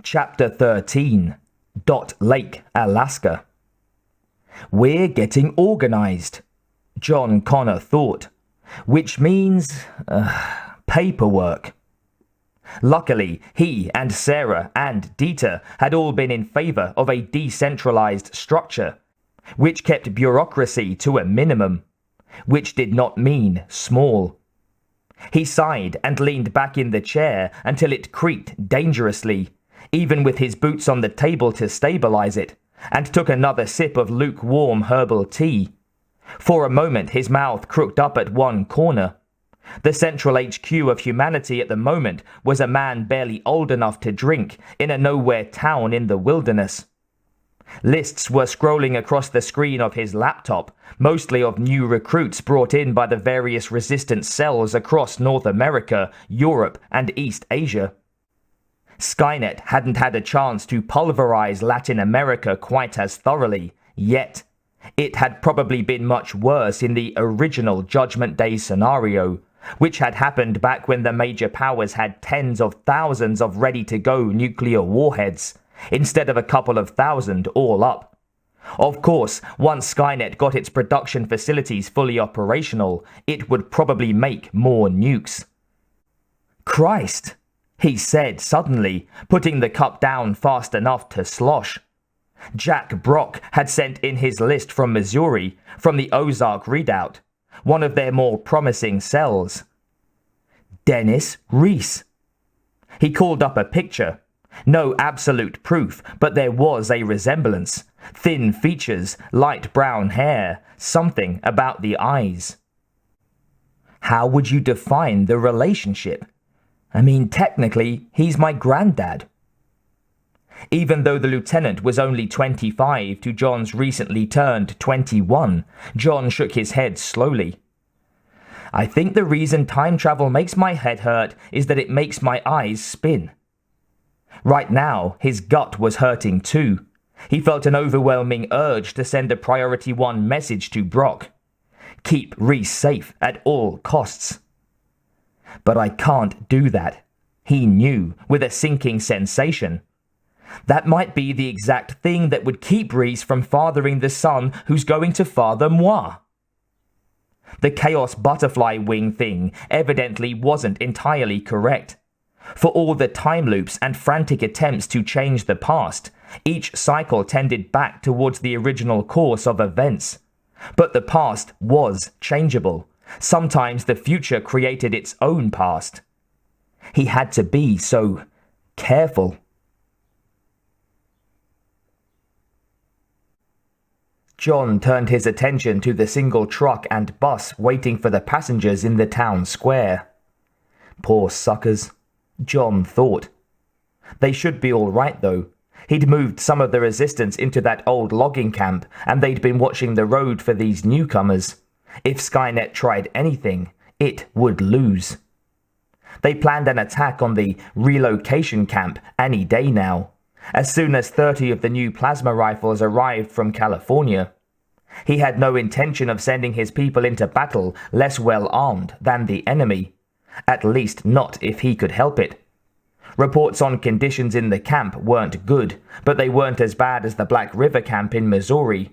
Chapter 13. Dot Lake, Alaska. We're getting organized, John Connor thought, which means paperwork. Luckily, he and Sarah and Dieter had all been in favor of a decentralized structure, which kept bureaucracy to a minimum, which did not mean small. He sighed and leaned back in the chair until it creaked dangerously, even with his boots on the table to stabilize it, and took another sip of lukewarm herbal tea. For a moment his mouth crooked up at one corner. The central HQ of humanity at the moment was a man barely old enough to drink in a nowhere town in the wilderness. Lists were scrolling across the screen of his laptop, mostly of new recruits brought in by the various resistance cells across North America, Europe, and East Asia. Skynet hadn't had a chance to pulverize Latin America quite as thoroughly, yet. It had probably been much worse in the original Judgment Day scenario, which had happened back when the major powers had tens of thousands of ready-to-go nuclear warheads, instead of a couple of thousand all up. Of course, once Skynet got its production facilities fully operational, it would probably make more nukes. Christ! He said suddenly, putting the cup down fast enough to slosh. Jack Brock had sent in his list from Missouri, from the Ozark Redoubt, one of their more promising cells. Dennis Reese. He called up a picture. No absolute proof, but there was a resemblance. Thin features, light brown hair, something about the eyes. How would you define the relationship? I mean, technically, he's my granddad. Even though the lieutenant was only 25 to John's recently turned 21, John shook his head slowly. I think the reason time travel makes my head hurt is that it makes my eyes spin. Right now, his gut was hurting too. He felt an overwhelming urge to send a priority 1 message to Brock. Keep Reese safe at all costs. But I can't do that, he knew, with a sinking sensation. That might be the exact thing that would keep Reese from fathering the son who's going to father moi. The chaos butterfly wing thing evidently wasn't entirely correct. For all the time loops and frantic attempts to change the past, each cycle tended back towards the original course of events. But the past was changeable. Sometimes the future created its own past. He had to be so careful. John turned his attention to the single truck and bus waiting for the passengers in the town square. Poor suckers, John thought. They should be all right, though. He'd moved some of the resistance into that old logging camp, and they'd been watching the road for these newcomers. If Skynet tried anything, it would lose. They planned an attack on the relocation camp any day now, as soon as 30 of the new plasma rifles arrived from California. He had no intention of sending his people into battle less well armed than the enemy, at least not if he could help it. Reports on conditions in the camp weren't good, but they weren't as bad as the Black River camp in Missouri.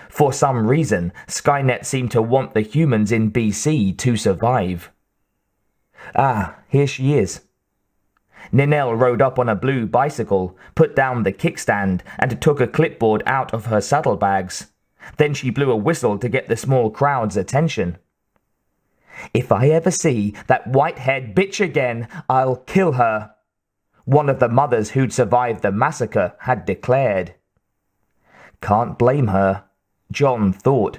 For some reason, Skynet seemed to want the humans in BC to survive. Ah, here she is. Ninelle rode up on a blue bicycle, put down the kickstand, and took a clipboard out of her saddlebags. Then she blew a whistle to get the small crowd's attention. If I ever see that white-haired bitch again, I'll kill her, one of the mothers who'd survived the massacre had declared. Can't blame her, John thought.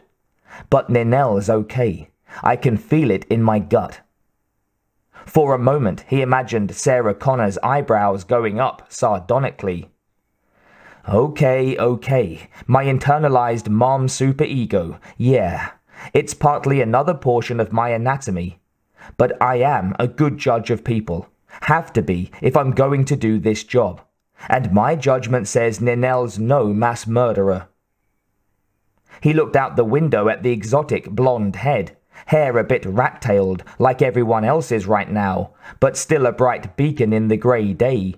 But Ninelle's okay. I can feel it in my gut. For a moment, he imagined Sarah Connor's eyebrows going up sardonically. Okay, my internalized mom superego, yeah. It's partly another portion of my anatomy. But I am a good judge of people. Have to be if I'm going to do this job. And my judgment says Ninelle's no mass murderer. He looked out the window at the exotic blonde head, hair a bit rat-tailed like everyone else's right now, but still a bright beacon in the grey day.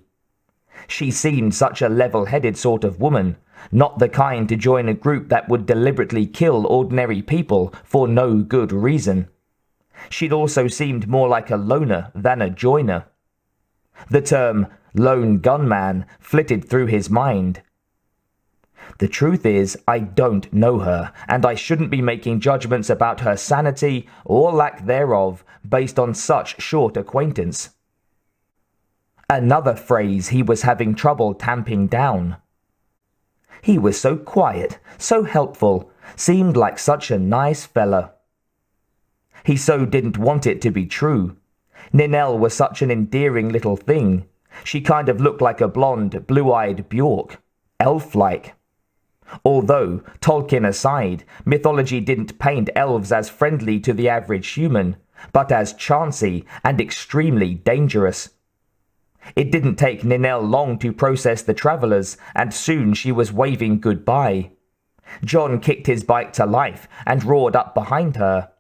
She seemed such a level-headed sort of woman, not the kind to join a group that would deliberately kill ordinary people for no good reason. She'd also seemed more like a loner than a joiner. The term lone gunman flitted through his mind. The truth is, I don't know her, and I shouldn't be making judgments about her sanity or lack thereof based on such short acquaintance. Another phrase he was having trouble tamping down. He was so quiet, so helpful, seemed like such a nice fella. He so didn't want it to be true. Ninelle was such an endearing little thing. She kind of looked like a blonde, blue-eyed Bjork, elf-like. Although, Tolkien aside, mythology didn't paint elves as friendly to the average human, but as chancy and extremely dangerous. It didn't take Ninelle long to process the travellers, and soon she was waving goodbye. John kicked his bike to life and roared up behind her.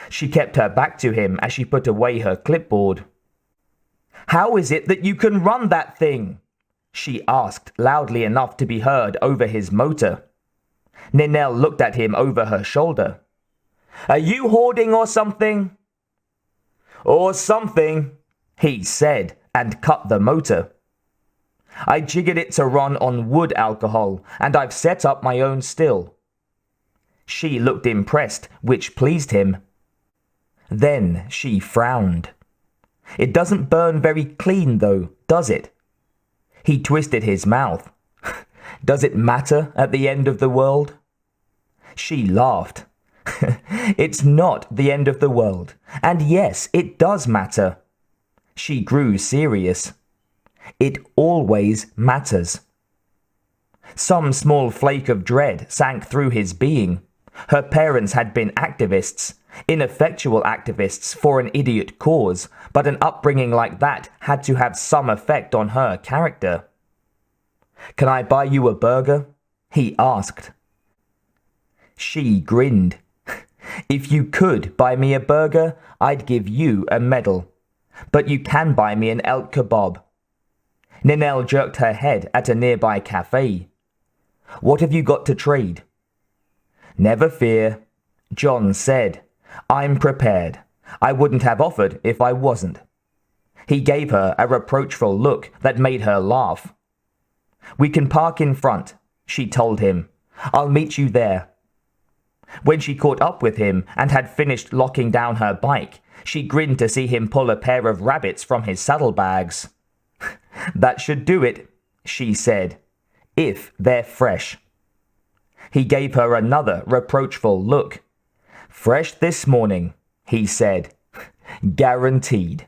She kept her back to him as she put away her clipboard. "How is it that you can run that thing?" she asked loudly enough to be heard over his motor. Ninelle looked at him over her shoulder. "Are you hoarding or something?" "Or something," he said, and cut the motor. "I jiggered it to run on wood alcohol, and I've set up my own still." She looked impressed, which pleased him. Then she frowned. "It doesn't burn very clean, though, does it?" He twisted his mouth. "Does it matter at the end of the world?" She laughed. "It's not the end of the world. And yes, it does matter." She grew serious. "It always matters." Some small flake of dread sank through his being. Her parents had been activists, ineffectual activists for an idiot cause, but an upbringing like that had to have some effect on her character. "Can I buy you a burger?" he asked. She grinned. "If you could buy me a burger, I'd give you a medal. But you can buy me an elk kebab." Ninelle jerked her head at a nearby cafe. "What have you got to trade?" "Never fear," John said. "I'm prepared. I wouldn't have offered if I wasn't." He gave her a reproachful look that made her laugh. "We can park in front," she told him. "I'll meet you there." When she caught up with him and had finished locking down her bike, she grinned to see him pull a pair of rabbits from his saddlebags. "That should do it," she said, "if they're fresh." He gave her another reproachful look. "Fresh this morning," he said. "Guaranteed."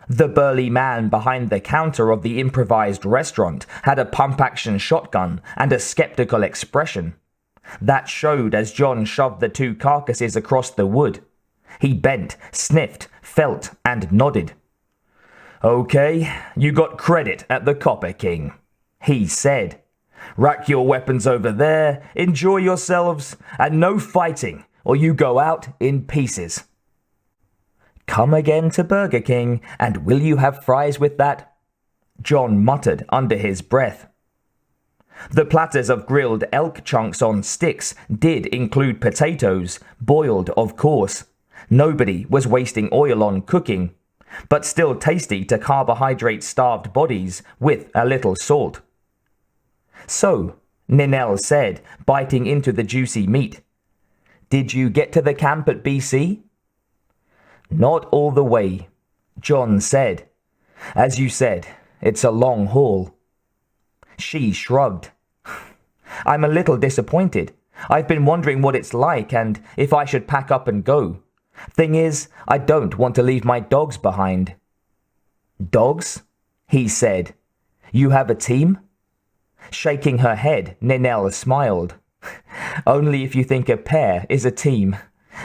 The burly man behind the counter of the improvised restaurant had a pump-action shotgun and a skeptical expression. That showed as John shoved the two carcasses across the wood. He bent, sniffed, felt, and nodded. "Okay, you got credit at the Copper King," he said. "Rack your weapons over there, enjoy yourselves, and no fighting, or you go out in pieces." "Come again to Burger King, and will you have fries with that?" John muttered under his breath. The platters of grilled elk chunks on sticks did include potatoes, boiled of course. Nobody was wasting oil on cooking, but still tasty to carbohydrate-starved bodies with a little salt. "So," Ninelle said, biting into the juicy meat, "did you get to the camp at BC?" "Not all the way," John said. "As you said, it's a long haul." She shrugged. "I'm a little disappointed. I've been wondering what it's like and if I should pack up and go. Thing is, I don't want to leave my dogs behind." "Dogs?" he said. "You have a team?" Shaking her head, Ninelle smiled. "Only if you think a pair is a team.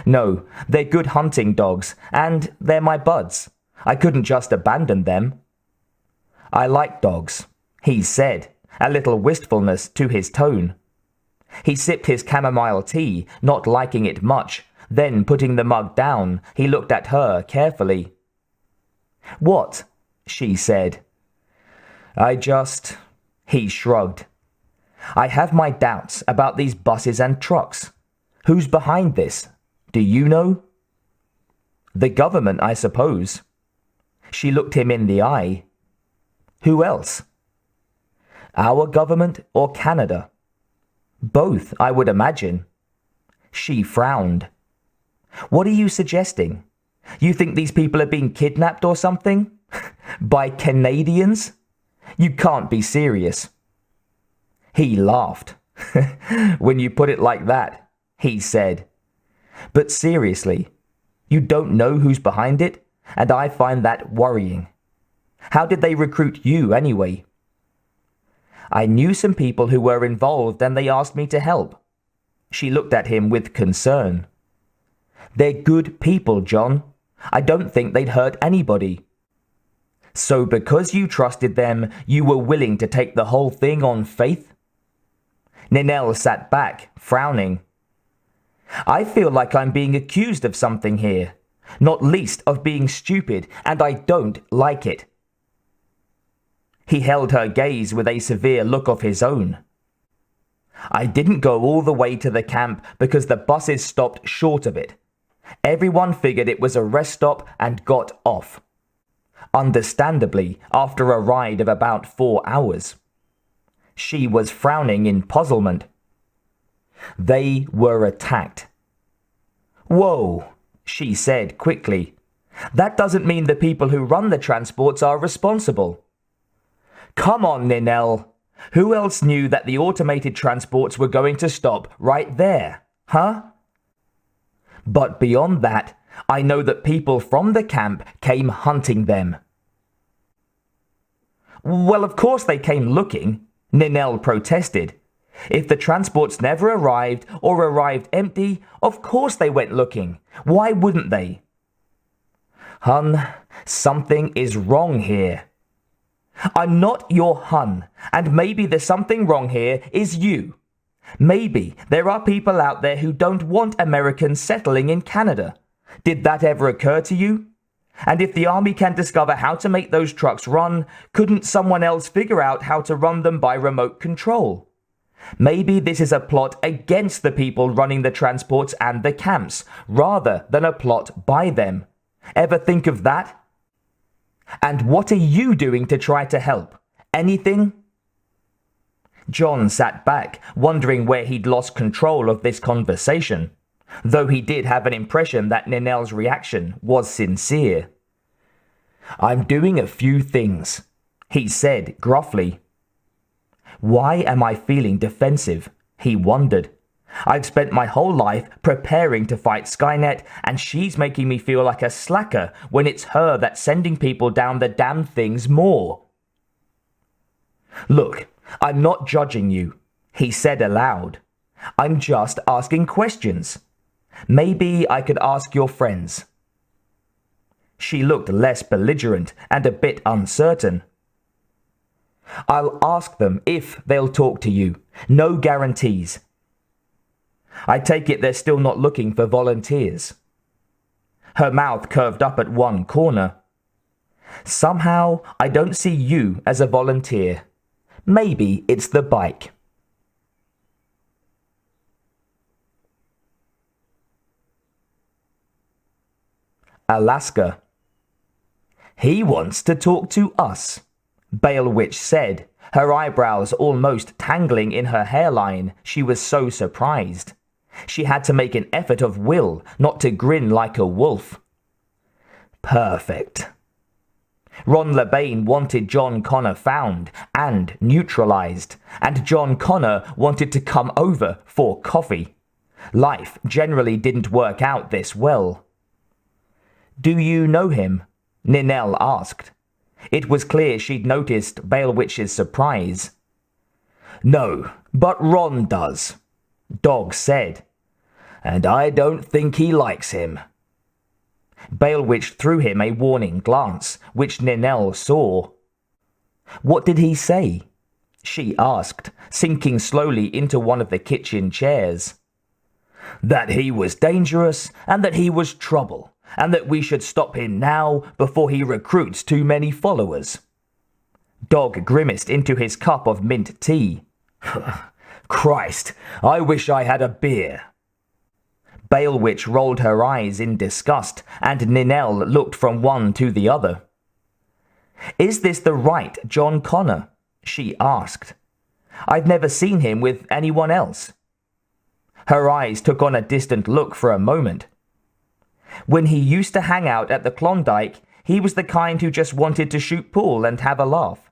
No, they're good hunting dogs, and they're my buds. I couldn't just abandon them." "I like dogs," he said, a little wistfulness to his tone. He sipped his chamomile tea, not liking it much. Then, putting the mug down, he looked at her carefully. "What?" she said. He shrugged. I have my doubts about these buses and trucks. Who's behind this? Do you know? The government, I suppose. She looked him in the eye. Who else? Our government or Canada? Both, I would imagine. She frowned. What are you suggesting? You think these people are being kidnapped or something? By Canadians? You can't be serious. He laughed. When you put it like that, he said. But seriously, you don't know who's behind it, and I find that worrying. How did they recruit you anyway? I knew some people who were involved and they asked me to help. She looked at him with concern. They're good people, John. I don't think they'd hurt anybody. So because you trusted them, you were willing to take the whole thing on faith? Ninel sat back, frowning. I feel like I'm being accused of something here, not least of being stupid, and I don't like it. He held her gaze with a severe look of his own. I didn't go all the way to the camp because the buses stopped short of it. Everyone figured it was a rest stop and got off. Understandably, after a ride of about 4 hours. She was frowning in puzzlement. They were attacked. Whoa, she said quickly. That doesn't mean the people who run the transports are responsible. Come on, Ninel. Who else knew that the automated transports were going to stop right there, huh? But beyond that, I know that people from the camp came hunting them. Well, of course they came looking, Ninel protested. If the transports never arrived or arrived empty, of course they went looking. Why wouldn't they? Hun, something is wrong here. I'm not your hun, and maybe the something wrong here is you. Maybe there are people out there who don't want Americans settling in Canada. Did that ever occur to you? And if the army can discover how to make those trucks run, couldn't someone else figure out how to run them by remote control? Maybe this is a plot against the people running the transports and the camps, rather than a plot by them. Ever think of that? And what are you doing to try to help? Anything? John sat back, wondering where he'd lost control of this conversation, though he did have an impression that Ninel's reaction was sincere. I'm doing a few things, he said gruffly. Why am I feeling defensive? He wondered. I've spent my whole life preparing to fight Skynet, and she's making me feel like a slacker when it's her that's sending people down the damn things more. Look, I'm not judging you, he said aloud. I'm just asking questions. Maybe I could ask your friends. She looked less belligerent and a bit uncertain. I'll ask them if they'll talk to you. No guarantees. I take it they're still not looking for volunteers. Her mouth curved up at one corner. Somehow, I don't see you as a volunteer. Maybe it's the bike. Alaska. He wants to talk to us, Bale Witch said, her eyebrows almost tangling in her hairline. She was so surprised. She had to make an effort of will not to grin like a wolf. Perfect. Ron LeBain wanted John Connor found and neutralized, and John Connor wanted to come over for coffee. Life generally didn't work out this well. Do you know him? Ninel asked. It was clear she'd noticed Bale Witch's surprise. No, but Ron does, Dog said. And I don't think he likes him. Bale Witch threw him a warning glance, which Ninel saw. What did he say? She asked, sinking slowly into one of the kitchen chairs. That he was dangerous, and that he was trouble, and that we should stop him now before he recruits too many followers. Dog grimaced into his cup of mint tea. Christ, I wish I had a beer. Balewitch rolled her eyes in disgust, and Ninel looked from one to the other. Is this the right John Connor? She asked. I've never seen him with anyone else. Her eyes took on a distant look for a moment. When he used to hang out at the Klondike, he was the kind who just wanted to shoot pool and have a laugh.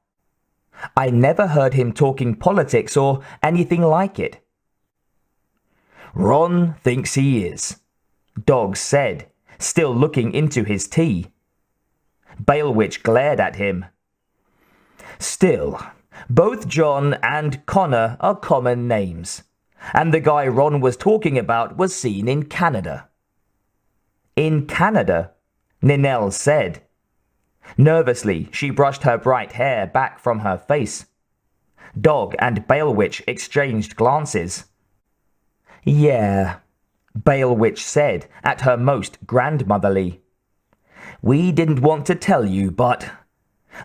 I never heard him talking politics or anything like it. Ron thinks he is, Dog said, still looking into his tea. Balewitch glared at him. Still, both John and Connor are common names, and the guy Ron was talking about was seen in Canada. In Canada, Ninel said. Nervously, she brushed her bright hair back from her face. Dog and Balewitch exchanged glances. Yeah, Balewitch said at her most grandmotherly. We didn't want to tell you, but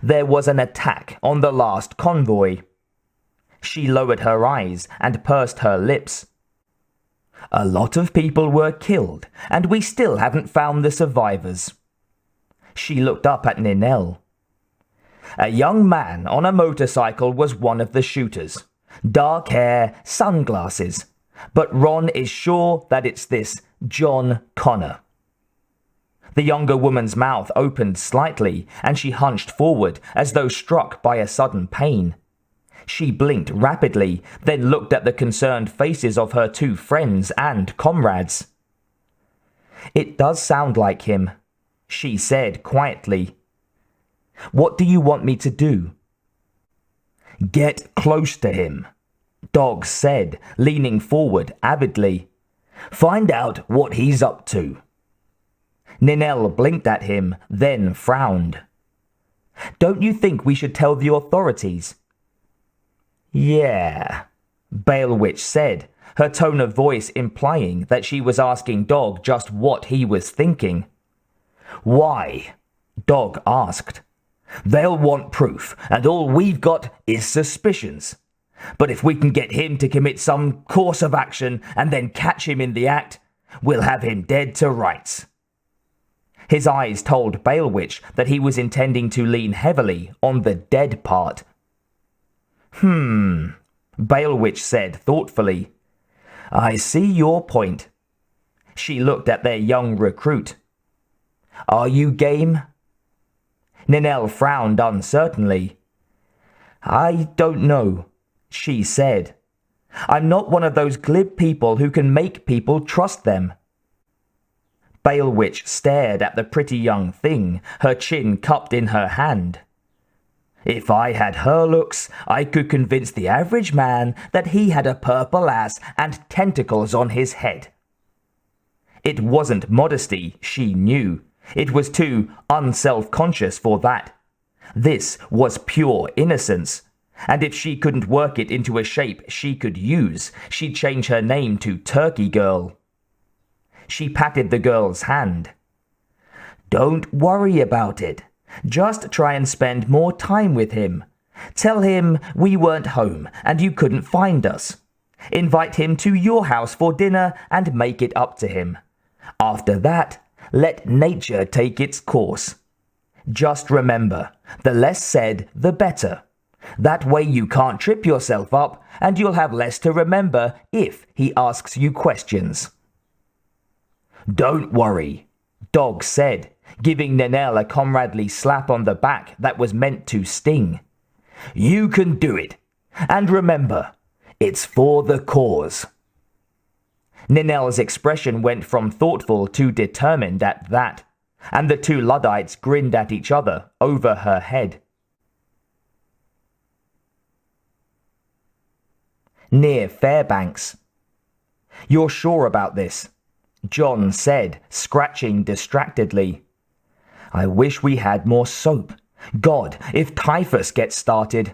there was an attack on the last convoy. She lowered her eyes and pursed her lips. A lot of people were killed, and we still haven't found the survivors. She looked up at Ninel. A young man on a motorcycle was one of the shooters. Dark hair, sunglasses. But Ron is sure that it's this John Connor. The younger woman's mouth opened slightly, and she hunched forward as though struck by a sudden pain. She blinked rapidly, then looked at the concerned faces of her two friends and comrades. It does sound like him, she said quietly. What do you want me to do? Get close to him, Dog said, leaning forward avidly. Find out what he's up to. Ninel blinked at him, then frowned. Don't you think we should tell the authorities? Yeah, Balewitch said, her tone of voice implying that she was asking Dog just what he was thinking. Why? Dog asked. They'll want proof, and all we've got is suspicions. But if we can get him to commit some course of action and then catch him in the act, we'll have him dead to rights. His eyes told Balewitch that he was intending to lean heavily on the dead part. Balewitch said thoughtfully. I see your point. She looked at their young recruit. Are you game? Ninel frowned uncertainly. I don't know, she said. I'm not one of those glib people who can make people trust them. Balewitch stared at the pretty young thing, her chin cupped in her hand. If I had her looks, I could convince the average man that he had a purple ass and tentacles on his head. It wasn't modesty, she knew. It was too unself-conscious for that. This was pure innocence. And if she couldn't work it into a shape she could use, she'd change her name to Turkey Girl. She patted the girl's hand. Don't worry about it. Just try and spend more time with him. Tell him we weren't home and you couldn't find us. Invite him to your house for dinner and make it up to him. After that, let nature take its course. Just remember, the less said, the better. That way you can't trip yourself up and you'll have less to remember if he asks you questions. Don't worry, Dog said, giving Ninel a comradely slap on the back that was meant to sting. You can do it. And remember, it's for the cause. Ninel's expression went from thoughtful to determined at that, and the two Luddites grinned at each other over her head. Near Fairbanks. You're sure about this? John said, scratching distractedly. I wish we had more soap. God, if typhus gets started.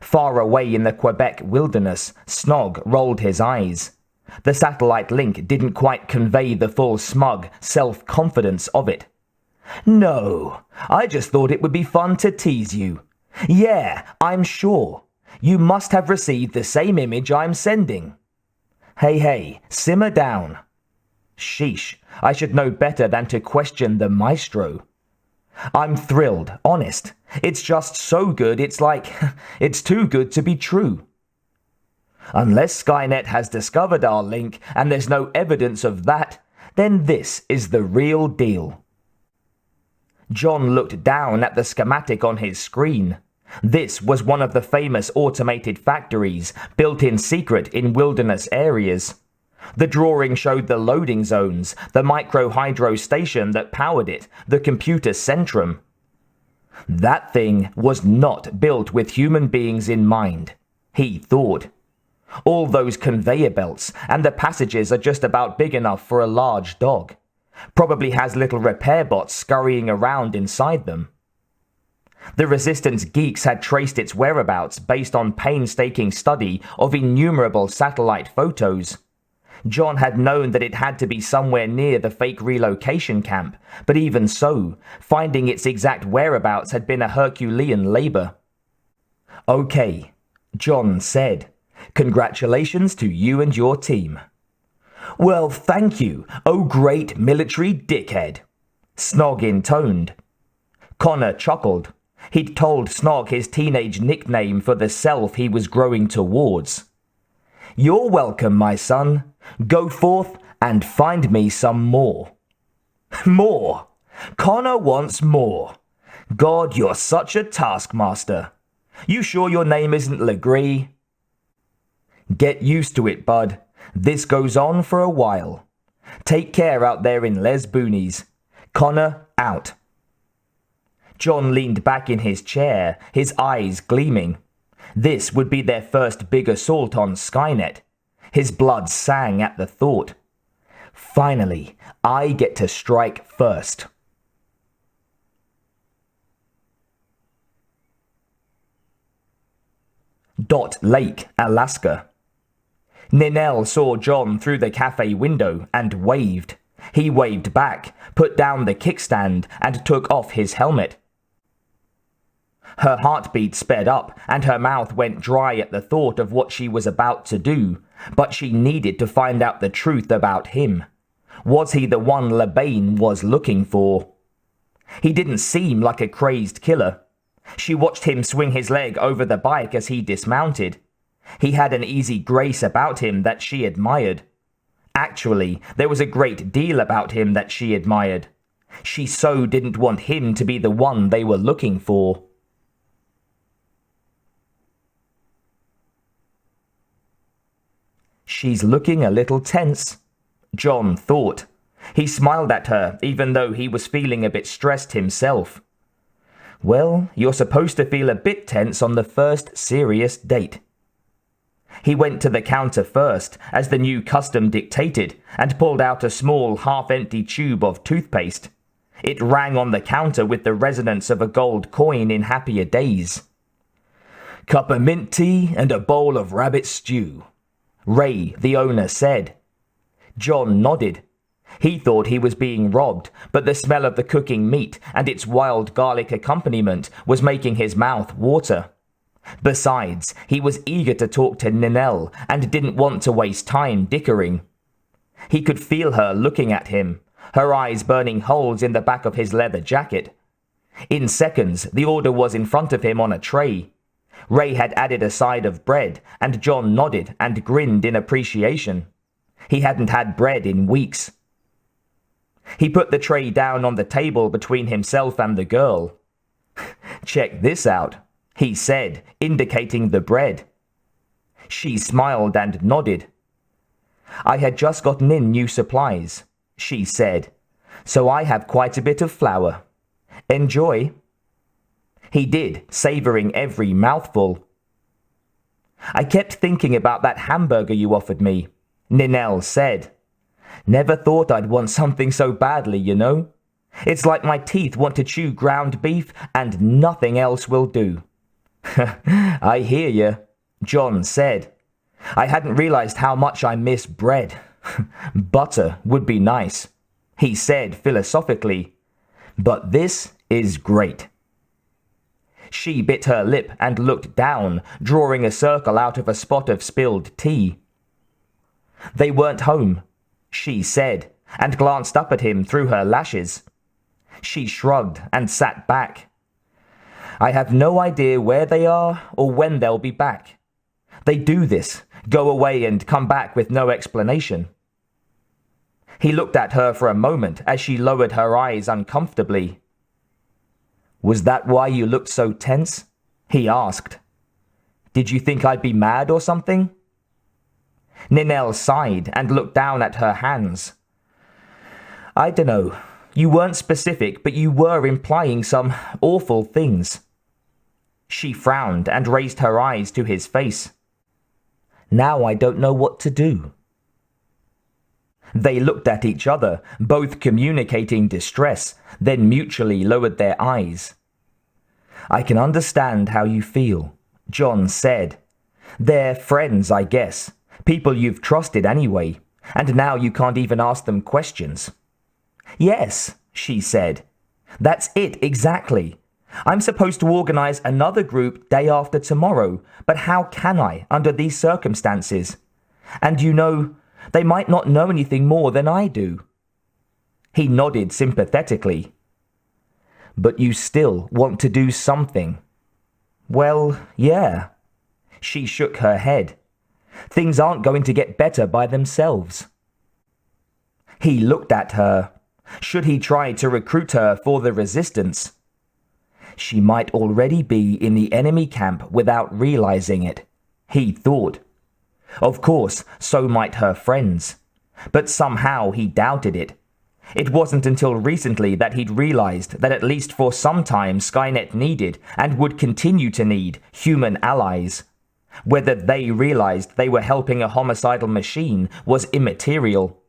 Far away in the Quebec wilderness, Snog rolled his eyes. The satellite link didn't quite convey the full smug self-confidence of it. No, I just thought it would be fun to tease you. Yeah, I'm sure. You must have received the same image I'm sending. Hey, simmer down. Sheesh, I should know better than to question the maestro. I'm thrilled, honest. It's just so good, it's like, it's too good to be true. Unless Skynet has discovered our link and there's no evidence of that, then this is the real deal. John looked down at the schematic on his screen. This was one of the famous automated factories built in secret in wilderness areas. The drawing showed the loading zones, the micro-hydro station that powered it, the computer centrum. That thing was not built with human beings in mind, he thought. All those conveyor belts and the passages are just about big enough for a large dog. Probably has little repair bots scurrying around inside them. The Resistance geeks had traced its whereabouts based on painstaking study of innumerable satellite photos. John had known that it had to be somewhere near the fake relocation camp, but even so, finding its exact whereabouts had been a Herculean labor. Okay, John said. Congratulations to you and your team. Well, thank you, oh great military dickhead, Snog intoned. Connor chuckled. He'd told Snog his teenage nickname for the self he was growing towards. You're welcome, my son. Go forth and find me some more. More? Connor wants more. God, you're such a taskmaster. You sure your name isn't Legree? Get used to it, bud. This goes on for a while. Take care out there in Les Boonies. Connor, out. John leaned back in his chair, his eyes gleaming. This would be their first big assault on Skynet. His blood sang at the thought. Finally, I get to strike first. Dot Lake, Alaska. Ninel saw John through the cafe window and waved. He waved back, put down the kickstand, and took off his helmet. Her heartbeat sped up, and her mouth went dry at the thought of what she was about to do, but she needed to find out the truth about him. Was he the one LeBain was looking for? He didn't seem like a crazed killer. She watched him swing his leg over the bike as he dismounted. He had an easy grace about him that she admired. Actually, there was a great deal about him that she admired. She so didn't want him to be the one they were looking for. She's looking a little tense, John thought. He smiled at her, even though he was feeling a bit stressed himself. Well, you're supposed to feel a bit tense on the first serious date. He went to the counter first, as the new custom dictated, and pulled out a small, half-empty tube of toothpaste. It rang on the counter with the resonance of a gold coin in happier days. Cup of mint tea and a bowl of rabbit stew, Ray, the owner, said. John nodded. He thought he was being robbed, but the smell of the cooking meat and its wild garlic accompaniment was making his mouth water. Besides, he was eager to talk to Ninel and didn't want to waste time dickering. He could feel her looking at him, her eyes burning holes in the back of his leather jacket. In seconds, the order was in front of him on a tray. Ray had added a side of bread, and John nodded and grinned in appreciation. He hadn't had bread in weeks. He put the tray down on the table between himself and the girl. Check this out, he said, indicating the bread. She smiled and nodded. I had just gotten in new supplies, she said, so I have quite a bit of flour. Enjoy. He did, savoring every mouthful. I kept thinking about that hamburger you offered me, Ninel said. Never thought I'd want something so badly, you know. It's like my teeth want to chew ground beef and nothing else will do. I hear you, John said. I hadn't realized how much I miss bread. Butter would be nice, he said philosophically. But this is great. She bit her lip and looked down, drawing a circle out of a spot of spilled tea. They weren't home, she said, and glanced up at him through her lashes. She shrugged and sat back. I have no idea where they are or when they'll be back. They do this, go away and come back with no explanation. He looked at her for a moment as she lowered her eyes uncomfortably. Was that why you looked so tense? He asked. Did you think I'd be mad or something? Ninel sighed and looked down at her hands. I dunno. You weren't specific, but you were implying some awful things. She frowned and raised her eyes to his face. Now I don't know what to do. They looked at each other, both communicating distress, then mutually lowered their eyes. I can understand how you feel, John said. They're friends, I guess. People you've trusted anyway, and now you can't even ask them questions. Yes, she said. That's it, exactly. I'm supposed to organize another group day after tomorrow, but how can I under these circumstances? And you know, they might not know anything more than I do. He nodded sympathetically. But you still want to do something. Well, yeah. She shook her head. Things aren't going to get better by themselves. He looked at her. Should he try to recruit her for the resistance? She might already be in the enemy camp without realizing it, he thought. Of course, so might her friends. But somehow he doubted it. It wasn't until recently that he'd realized that at least for some time Skynet needed, and would continue to need, human allies. Whether they realized they were helping a homicidal machine was immaterial.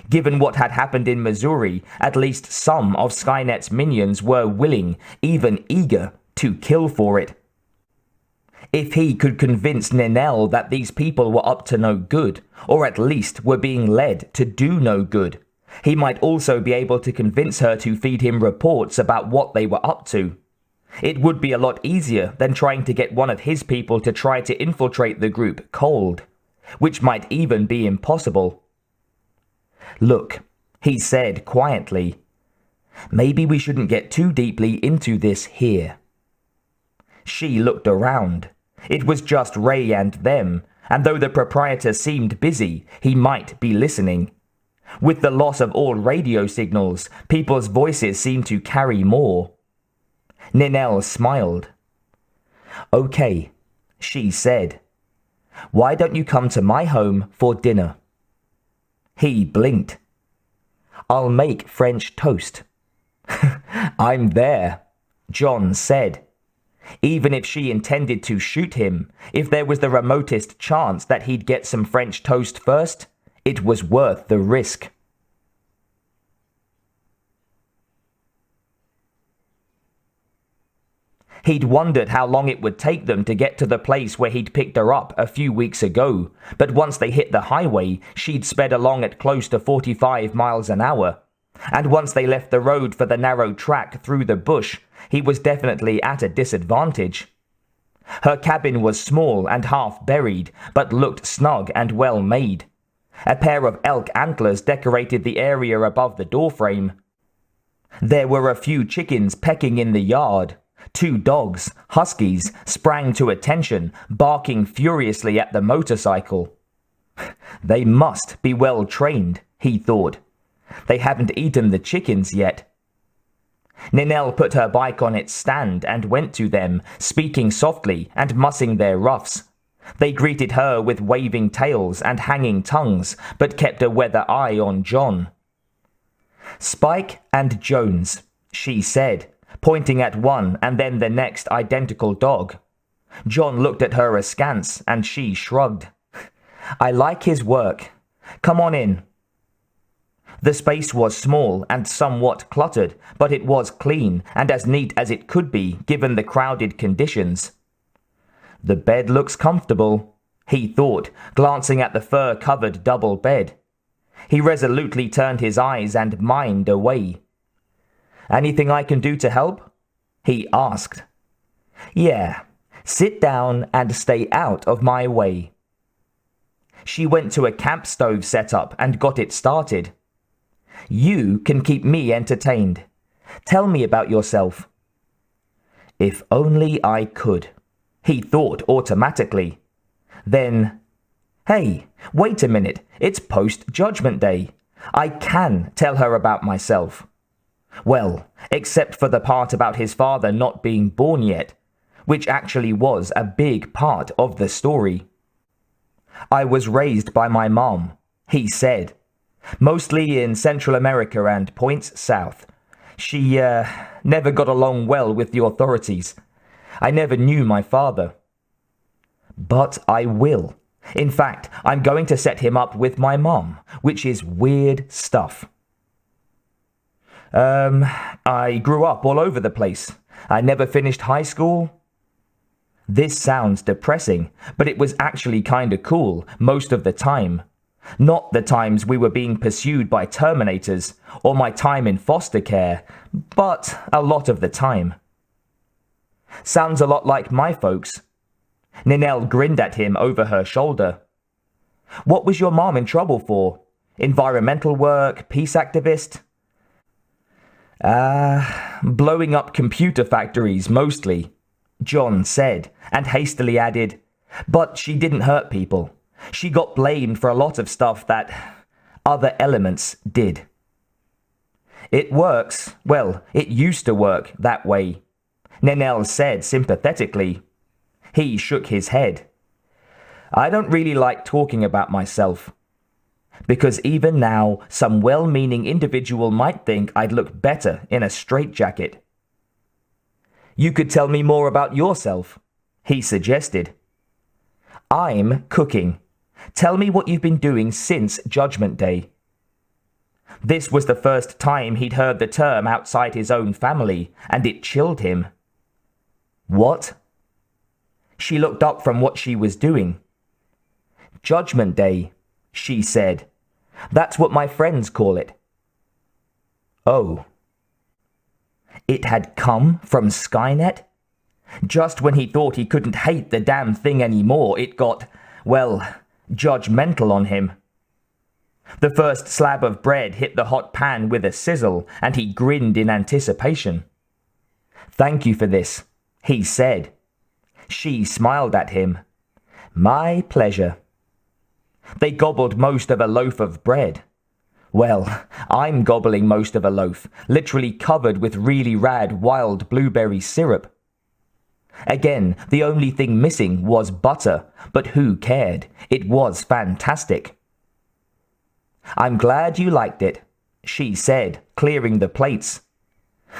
Given what had happened in Missouri, at least some of Skynet's minions were willing, even eager, to kill for it. If he could convince Ninel that these people were up to no good, or at least were being led to do no good, he might also be able to convince her to feed him reports about what they were up to. It would be a lot easier than trying to get one of his people to try to infiltrate the group cold, which might even be impossible. Look, he said quietly, maybe we shouldn't get too deeply into this here. She looked around. It was just Ray and them, and though the proprietor seemed busy, he might be listening. With the loss of all radio signals, people's voices seemed to carry more. Ninel smiled. Okay, she said. Why don't you come to my home for dinner? He blinked. I'll make French toast. I'm there, John said. Even if she intended to shoot him, if there was the remotest chance that he'd get some French toast first, it was worth the risk. He'd wondered how long it would take them to get to the place where he'd picked her up a few weeks ago, but once they hit the highway, she'd sped along at close to 45 miles an hour. And once they left the road for the narrow track through the bush, he was definitely at a disadvantage. Her cabin was small and half buried, but looked snug and well made. A pair of elk antlers decorated the area above the doorframe. There were a few chickens pecking in the yard. 2 dogs, huskies, sprang to attention, barking furiously at the motorcycle. They must be well trained, he thought. They haven't eaten the chickens yet. Ninel put her bike on its stand and went to them, speaking softly and mussing their ruffs. They greeted her with waving tails and hanging tongues, but kept a weather eye on John. Spike and Jones, she said, pointing at one and then the next identical dog. John looked at her askance and she shrugged. I like his work. Come on in. The space was small and somewhat cluttered, but it was clean and as neat as it could be given the crowded conditions. The bed looks comfortable, he thought, glancing at the fur-covered double bed. He resolutely turned his eyes and mind away. Anything I can do to help? He asked. Yeah, sit down and stay out of my way. She went to a camp stove setup and got it started. You can keep me entertained. Tell me about yourself. If only I could, he thought automatically. Then, hey, wait a minute, it's post-Judgment Day. I can tell her about myself. Well, except for the part about his father not being born yet, which actually was a big part of the story. I was raised by my mom, he said, mostly in Central America and points south. She never got along well with the authorities. I never knew my father. But I will. In fact, I'm going to set him up with my mom, which is weird stuff. I grew up all over the place. I never finished high school. This sounds depressing, but it was actually kinda cool most of the time. Not the times we were being pursued by Terminators, or my time in foster care, but a lot of the time. Sounds a lot like my folks. Ninelle grinned at him over her shoulder. What was your mom in trouble for? Environmental work, peace activist? Blowing up computer factories mostly, John said, and hastily added, but she didn't hurt people. She got blamed for a lot of stuff that other elements did. It works, well, it used to work that way, Ninelle said sympathetically. He shook his head. I don't really like talking about myself, because even now some well-meaning individual might think I'd look better in a straitjacket. You could tell me more about yourself, he suggested. I'm cooking. Tell me what you've been doing since Judgment Day. This was the first time he'd heard the term outside his own family, and it chilled him. What? She looked up from what she was doing. Judgment Day, she said. That's what my friends call it. Oh. It had come from Skynet? Just when he thought he couldn't hate the damn thing anymore, it got, well, judgmental on him. The first slab of bread hit the hot pan with a sizzle, and he grinned in anticipation. Thank you for this, he said. She smiled at him. My pleasure. They gobbled most of a loaf of bread. Well, I'm gobbling most of a loaf, literally covered with really rad wild blueberry syrup. Again, the only thing missing was butter, but who cared? It was fantastic. I'm glad you liked it, she said, clearing the plates.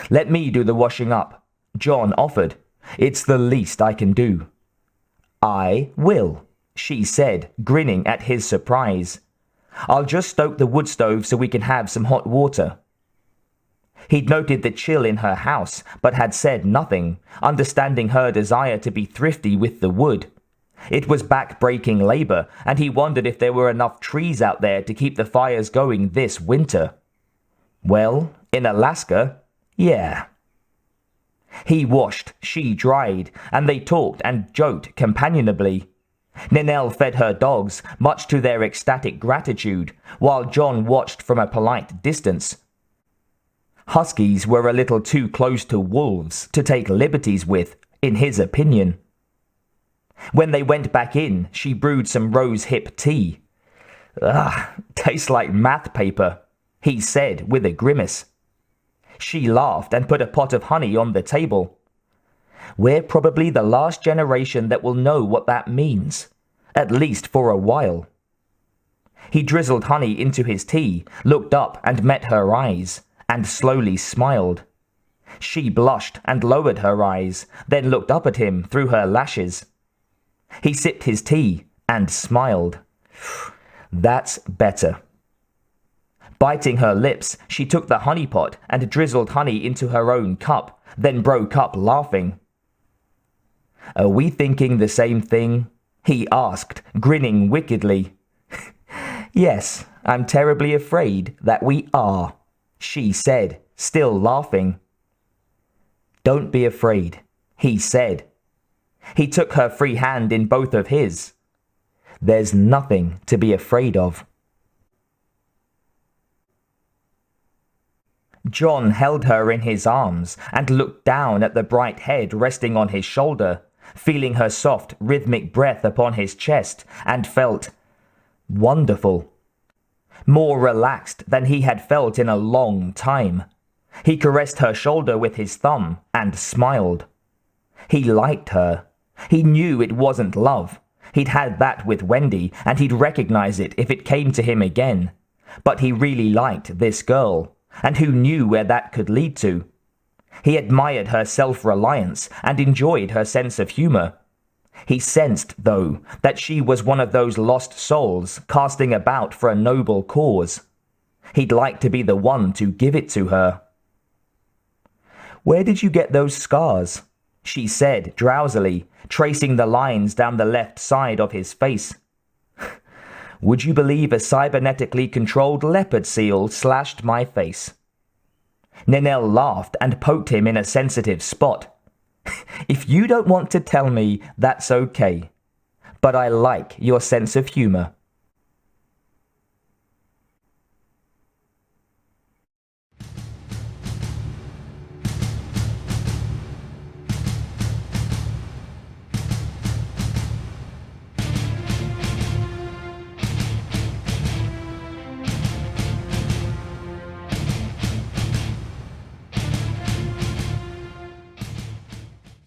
Let me do the washing up, John offered. It's the least I can do. I will, she said, grinning at his surprise. I'll just stoke the wood stove so we can have some hot water. He'd noted the chill in her house, but had said nothing, understanding her desire to be thrifty with the wood. It was back-breaking labor, and he wondered if there were enough trees out there to keep the fires going this winter. Well, in Alaska, yeah. He washed, she dried, and they talked and joked companionably. Ninelle fed her dogs, much to their ecstatic gratitude, while John watched from a polite distance. Huskies were a little too close to wolves to take liberties with, in his opinion. When they went back in, she brewed some rose-hip tea. Tastes like math paper, he said with a grimace. She laughed and put a pot of honey on the table. We're probably the last generation that will know what that means, at least for a while. He drizzled honey into his tea, looked up and met her eyes, and slowly smiled. She blushed and lowered her eyes, then looked up at him through her lashes. He sipped his tea and smiled. That's better. Biting her lips, she took the honey pot and drizzled honey into her own cup, then broke up laughing. Are we thinking the same thing? He asked, grinning wickedly. Yes, I'm terribly afraid that we are, she said, still laughing. Don't be afraid, he said, He took her free hand in both of his. There's nothing to be afraid of. John held her in his arms and looked down at the bright head resting on his shoulder, feeling her soft, rhythmic breath upon his chest, and felt wonderful. More relaxed than he had felt in a long time. He caressed her shoulder with his thumb and smiled. He liked her. He knew it wasn't love. He'd had that with Wendy, and he'd recognize it if it came to him again. But he really liked this girl, and who knew where that could lead to? He admired her self-reliance and enjoyed her sense of humor. He sensed, though, that she was one of those lost souls casting about for a noble cause. He'd like to be the one to give it to her. "Where did you get those scars?" she said drowsily, tracing the lines down the left side of his face. "Would you believe a cybernetically controlled leopard seal slashed my face?" Ninel laughed and poked him in a sensitive spot. "If you don't want to tell me, that's okay. But I like your sense of humor."